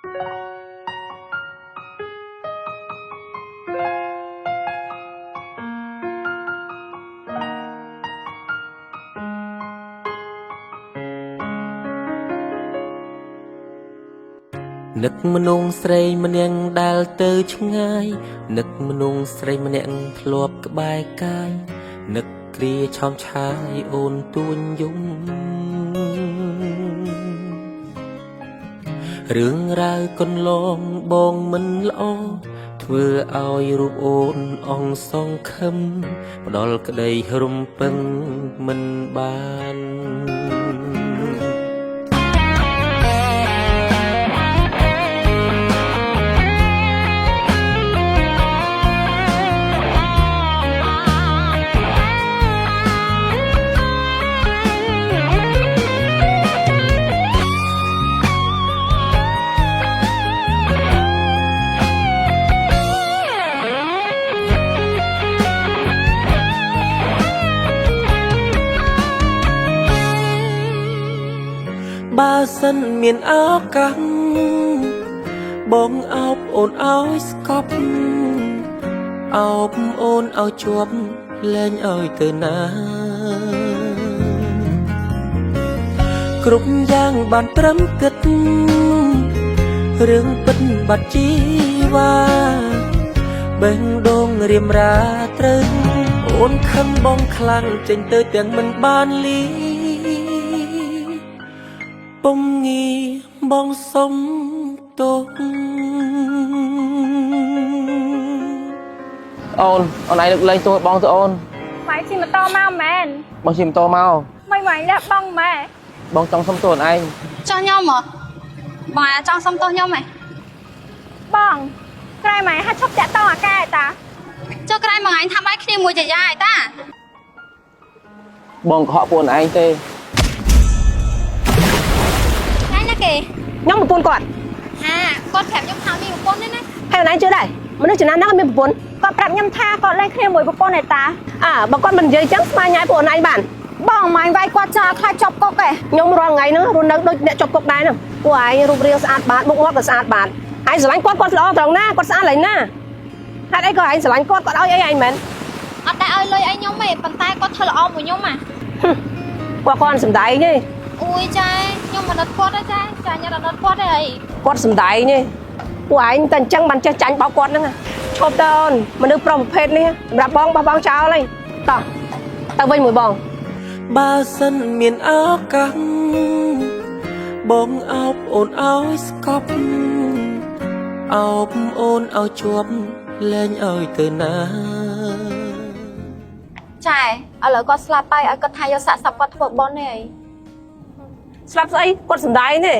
នឹកមនុស្សស្រីម្នាក់ដែលទៅឆ្ងាយនឹកមនុស្សស្រីម្នាក់ធ្លាប់ក្បែរកាយនឹកគ្រាឆោមឆាយអូនទួញយំរឿងរ៉ាវកន្លងបងមិនល្អធ្វើឲ្យរូបអូនអងសងខឹមផ្ដល់ក្តីរំពឹងមិនបានបើសិនមានឱកាសបងអោបអូនឲ្យស្កប់អោបអូនឲ្យជាប់លែងឲ្យទៅណាគ្រប់យ៉ាងបានត្រឹមគិតរឿងពិតបាត់ជីវ៉ាបេះដូងរៀមរាត្រូវអូនខឹងបងខ្លាំងចេញទៅទាំងមិនបានលីពុំងាបងសុំទោសអូនឯងលើកលែងទោសបងទៅអូនម៉ែជិះម៉ូតូមកមែនបងជិះម៉ូតូមកមិនម៉ែលះបងម៉ែបងចង់សុំទោសអូនឯងចង់ខ្ញុំហ៎បងចង់សុំទោសខ្ញុំហ៎បងក្រែម៉ែហាត់ឈប់តាក់តងអាកែតាចុះក្រែមួយថ្ងៃធ្វើឲ្យគ្នាមួយចាយ៉ាឯតាបងកុហកពួកអូនឯងទេគេខ្ញុំប្រពន្ធគាត់គាត់ប្រាប់ខ្ញុំថាមានប្រពន្ធទេណាហើយណៃជឿដែរមនុស្សចំណាស់ហ្នឹងមានប្រពន្ធគាត់ប្រាប់ខ្ញុំថាគាត់លែងគ្នាមួយប្រពន្ធឯតាបើគាត់មិននិយាយចឹងស្មាញ៉ាយពួកអូនឯងបានបងម៉ាញ់វាយគាត់ចោលខ្លាចជាប់គុកឯងខ្ញុំរាល់ថ្ងៃហ្នឹងរស់នៅដូចអ្នកជាប់គុកដែរហ្នឹងពួកឯងរូបរាងស្អាតបាតមុខមាត់ក៏ស្អាតបាតឯងស្រឡាញ់គាត់ល្អត្រង់ណាគាត់ស្អាតឡើយណាហេតុអីក៏ឯងស្រឡាញ់គាត់ឲ្យអីឯងមែនអត់ដែរឲ្យលុយឲ្យខ្ញុំទេប៉ុន្តែគាត់ធ្វើល្អមួយខ្ញុំគាត់សំដែងទេអូយចាខ្ញុំមិនអត់គាត់ទេចាខ្ញុំអត់គាត់ទេអីគាត់សំដែងទេពួកឯងតែអញ្ចឹងបានចេះចាញ់បោកគាត់ហ្នឹងឈប់ទៅអូនមនុស្សប្រុសប្រភេទនេះសម្រាប់បងបោះបង់ចោលហើយតោះទៅវិញមួយបងបើសិនមានឱកាសបងអោបអូនឲ្យស្កប់អោបអូនឲ្យជាប់លែងឲ្យទៅណាចាឥឡូវគាត់ស្លាប់ហើយឲ្យគាត់ថាយកសាកសពគាត់ធ្វើបន់ទេអីស្លាប់ស្អីគាត់សំដែងទេ